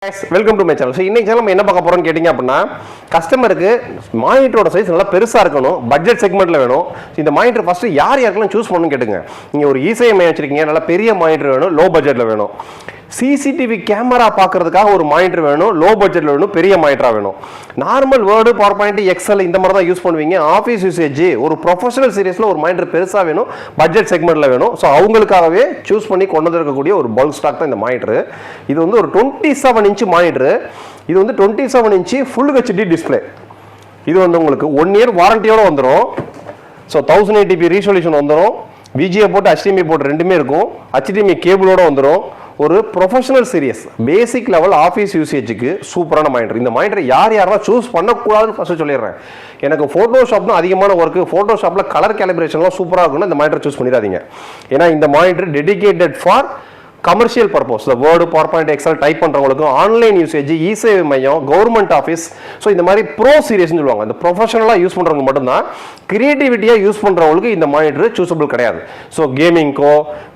Welcome to my channel. So இன்னைக்கு channel நம்ம என்ன பார்க்க போறோம்னு கேட்டிங்க அப்படின்னா, கஸ்டமருக்கு மானிட்டரோட சைஸ் நல்லா பெருசாக இருக்கணும், பட்ஜெட் செக்மெண்ட்டில் வேணும். இந்த மானிட்டர் ஃபஸ்ட்டு யார் யாருக்கெல்லாம் சூஸ் பண்ணணும்னு கேட்டுங்க. நீங்கள் ஒரு இசைஎம்ஐ வச்சிருக்கீங்க, நல்லா பெரிய மானிட்டர் வேணும், லோ பட்ஜெட்டில் வேணும். சிசிடிவி கேமரா பார்க்கறதுக்காக ஒரு மானிட்டர் வேணும், லோ பட்ஜெட்டில் வேணும், பெரிய மானிட்டராக வேணும். Normal Word, power point, Excel இந்த மாதிரி தான் யூஸ் பண்ணுவீங்க. ஆஃபீஸ் யூசேஜ் ஒரு ப்ரொஃபஷனல் சீரியஸில் ஒரு மானிட்டர் பெருசாக வேணும், பட்ஜெட் செக்மெண்ட்டில் வேணும். ஸோ அவங்களுக்காகவே சூஸ் பண்ணி கொண்டு வந்திருக்கக்கூடிய ஒரு பல்க் ஸ்டாக் தான் இந்த மானிட்டர். இது வந்து ஒரு 27 இன்ச் மானிட்டர். இது வந்து 27 இன்ச் ஃபுல் ஹெச்டி டிஸ்பிளே. இது வந்து உங்களுக்கு 1 இயர் வாரண்டியோட வந்துடும். ஸோ 1080p ரீசொல்யூஷன் வந்துடும். விஜிஏ போட்டு HDMI போட்டு ரெண்டுமே இருக்கும். HDMI கேபிளோட வந்துடும். ஒரு professional serious basic level office யூசேஜுக்கு சூப்பரான மானிட்டர். இந்த மானிட்டர் யாரெல்லாம் சூஸ் பண்ணக்கூடாதுன்னு ஃபஸ்ட்டு சொல்லிடுறேன். எனக்கு ஃபோட்டோஷாப் தான் அதிகமான ஒர்க்கு, ஃபோட்டோஷாப்பில் கலர் கேலிப்ரேஷன்லாம் சூப்பராக இருக்குன்னு இந்த மானிட்டர் சூஸ் பண்ணிடாதீங்க. ஏன்னா இந்த monitor dedicated for commercial purpose. இந்த word, power point, excel type பண்ணுறவங்களுக்கும், ஆன்லைன் யூசேஜ், இசேவை மையம், கவர்மெண்ட் ஆஃபீஸ், ஸோ இந்த மாதிரி ப்ரோ சீரியஸ்னு சொல்லுவாங்க. இந்த ப்ரொஃபஷனலாக யூஸ் பண்ணுறவங்க மட்டும்தான். கிரியேட்டிவிட்டியாக யூஸ் பண்ணுறவங்களுக்கு இந்த மானிட்டர் சூஸபிள் கிடையாது. ஸோ கேமிங்க்கோ,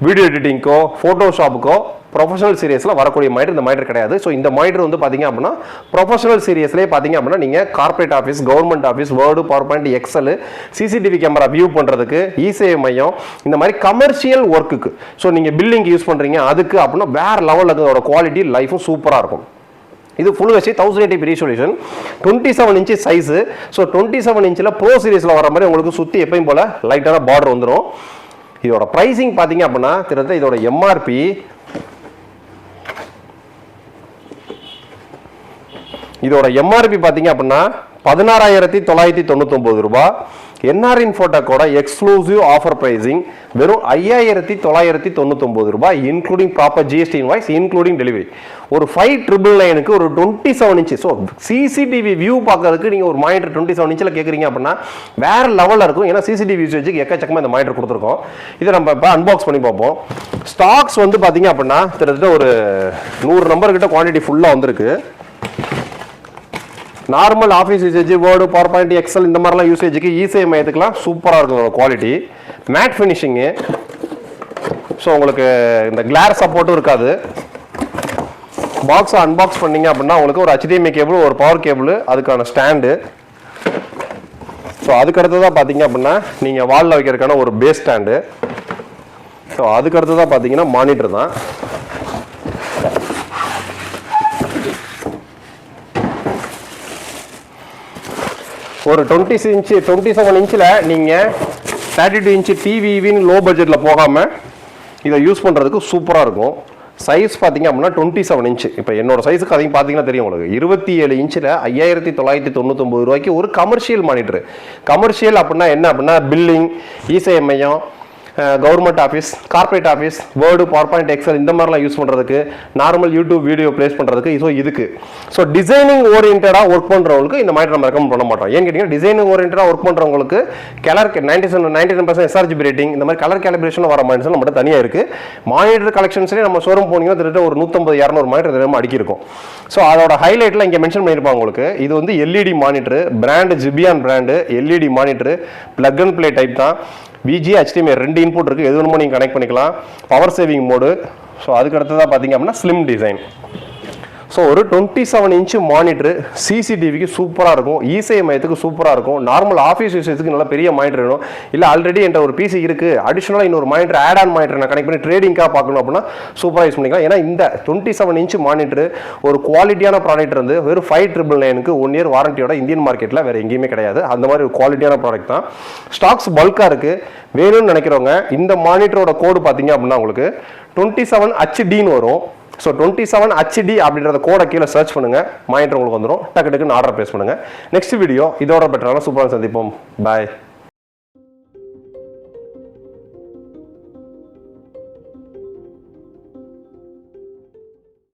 வீடியோ எடிட்டிங்க்கோ, ஃபோட்டோஷாப்புக்கோ ப்ரொஃபஷனல் சீரியஸில் வரக்கூடிய மானிட்டர் இந்த மானிட்டர் கிடையாது. ஸோ இந்த மானிட்டர் வந்து பார்த்தீங்க அப்படின்னா ப்ரொஃபஷனல் சீரியஸ்லேயே பார்த்தீங்க அப்படின்னா நீங்கள் corporate office, government office, Word, power point, Excel, CCTV camera view பண்ணுறதுக்கு, இசேவை மையம், இந்த மாதிரி கமர்ஷியல் ஒர்க்குக்கு, ஸோ நீங்கள் பில்லிங் யூஸ் பண்ணுறீங்க அதுக்கு அப்படின்னா வேறு லெவலில் அதோட குவாலிட்டி லைஃபும் சூப்பராக இருக்கும். இது full HD 1080p resolution, 27 inch size. So 27 இன்ச்சில் ப்ரோ சீரிஸில் வர மாதிரி உங்களுக்கு சுற்றி எப்பயும் போல் லைட்டான பார்டர் வந்துடும். இதோட ப்ரைஸிங் பார்த்தீங்க அப்படின்னா கிட்டத்தட்ட இதோட எம்ஆர்பி பார்த்தீங்க அப்படின்னா 16,999 ரூபாய். என்ஆர்இன் ஃபோட்டோ கூட எக்ஸ்க்ளூசிவ் ஆஃபர் பிரைசிங் வெறும் 5,999 ரூபாய், including proper GST invoice, including delivery. ஒரு 5,999க்கு ஒரு 27 இன்ச். ஸோ சிசிடிவி வியூ பார்க்கறதுக்கு நீங்கள் ஒரு மானிட்டர் 27 இன்ச்சில் கேட்குறீங்க அப்படின்னா வேற லெவலில் இருக்கும். ஏன்னா சிசிடிவி யூசேஜுக்கு எக்கச்சக்கமாக இந்த மானிட்டர் கொடுத்துருக்கோம். இதை நம்ம இப்போ அன்பாக்ஸ் பண்ணி பார்ப்போம். ஸ்டாக்ஸ் வந்து பார்த்தீங்க அப்படின்னா கிட்டத்தட்ட ஒரு 100 நம்பர் கிட்ட குவான்டிட்டி ஃபுல்லாக வந்திருக்கு. Normal office usage, Word, power point, Excel இந்த மாதிரிலாம் யூசேஜுக்கு, இசேவை மையத்துக்குலாம் சூப்பராக இருக்கும் குவாலிட்டி. Mat finishing. ஸோ உங்களுக்கு இந்த கிளார் சப்போர்ட்டும் இருக்காது. பாக்ஸை அன்பாக்ஸ் பண்ணீங்க அப்படின்னா உங்களுக்கு ஒரு HDMI கேபிள், ஒரு பவர் கேபிள், அதுக்கான ஸ்டாண்டு. ஸோ அதுக்கு அடுத்ததாக பார்த்தீங்க அப்படின்னா நீங்கள் வாலில் வைக்கிறதுக்கான ஒரு பேஸ் ஸ்டாண்டு. ஸோ அதுக்கு அடுத்ததாக பார்த்தீங்கன்னா மானிட்டர் தான். ஒரு 27 இன்ச்சில் நீங்கள் 32 இன்ச்சு டிவின்னு லோ பட்ஜெட்டில் போகாமல் இதை யூஸ் பண்ணுறதுக்கு சூப்பராக இருக்கும். சைஸ் பார்த்தீங்க அப்படின்னா 27 இன்ச்சு. இப்போ என்னோட சைஸுக்கு அதையும் பார்த்தீங்கன்னா தெரியும் உங்களுக்கு. 27 இன்ச்சில் 5,999 ரூபாய்க்கு ஒரு கமர்ஷியல் மானிட்டர். கமர்ஷியல் அப்படின்னா என்ன அப்படின்னா பில்லிங், இசேவை மையம், government office, corporate office, Word, power point, Excel இந்த மாதிரிலாம் யூஸ் பண்ணுறதுக்கு, நார்மல் யூடியூப் வீடியோ பிளேஸ் பண்ணுறதுக்கு. ஸோ இதுக்கு ஸோ டிசைனிங் ஓரியன்டாக ஒர்க் பண்ணுறவங்களுக்கு இந்த மாதிரி நம்ம ரெக்கமெண்ட் பண்ண மாட்டோம். ஏன்னு கேட்டிங்கன்னா டிசைனிங் ஓரியன்டாக ஒர்க் பண்ணுறவங்களுக்கு கலர் 99% SRGB ரேட்டிங், இந்த மாதிரி கலர் கேலிப்ரேஷன் வர மானிட்டர்ஸ் நம்மகிட்ட தனியாக இருக்குது. மானிட்டர் கலெக்ஷன்ஸ்லேயே நம்ம ஷோரூம் போனீங்கன்னா கிட்டத்தட்ட ஒரு 150-200 மானிட்டர் நம்ம அடிக்கிருக்கும். ஸோ அதோட ஹைலைட்டில் இங்கே மென்ஷன் பண்ணியிருப்பாங்க உங்களுக்கு. இது வந்து எல்இடி மானிட்டர், பிராண்டு ஜிபியான் brand LED monitor, plug and play type தான். VGA, HDMI 2 இன்புட் இருக்குது. எது வேணுமோ நீங்கள் கனெக்ட் பண்ணிக்கலாம். Power saving mode. ஸோ அதுக்கு அடுத்ததாக பார்த்தீங்க அப்படின்னா ஸ்லிம் டிசைன். ஸோ ஒரு 27 இன்ச்சு மானிட்டர் சிசிடிவிக்கு சூப்பராக இருக்கும், இசேவை மையத்துக்கு சூப்பராக இருக்கும். நார்மல் ஆஃபீஸ் யூசேஜுக்கு நல்லா பெரிய மானிட்டர் வேணும். இல்லை ஆல்ரெடி என்கிட்ட ஒரு பிசி இருக்குது, அடிஷனலாக இன்னொரு மானிட்டர் ஆட் ஆன் மானிட்டர் நான் கனெக்ட் பண்ணி ட்ரேடிங்காக பார்க்கணும் அப்படின்னா சூப்பராக யூஸ் பண்ணிக்கலாம். ஏன்னா இந்த 27 இன்ச்சு மானிட்டர் ஒரு குவாலிட்டியான ப்ராடக்ட் இருந்து வெறும் 5,999க்கு 1 இயர் வாரண்டியோட இந்தியன் மார்க்கெட்டில் வேறு எங்கேயுமே கிடையாது. அந்த மாதிரி ஒரு குவாலிட்டியான ப்ராடக்ட் தான். ஸ்டாக்ஸ் பல்காக இருக்குது. வேணும்னு நினைக்கிறவங்க இந்த மானிட்டரோட கோடு பார்த்தீங்க அப்படின்னா உங்களுக்கு 27HD வரும். ஸோ 27HD அப்படின்றத கோடை கீழே சர்ச் பண்ணுங்கள், மானிட்டர் உங்களுக்கு வந்துடும். டக்கு டக்குன்னு ஆர்டர் பிளேஸ் பண்ணுங்கள். நெக்ஸ்ட் வீடியோ இதோட பெட்டரான சூப்பராக சந்திப்போம். பாய்.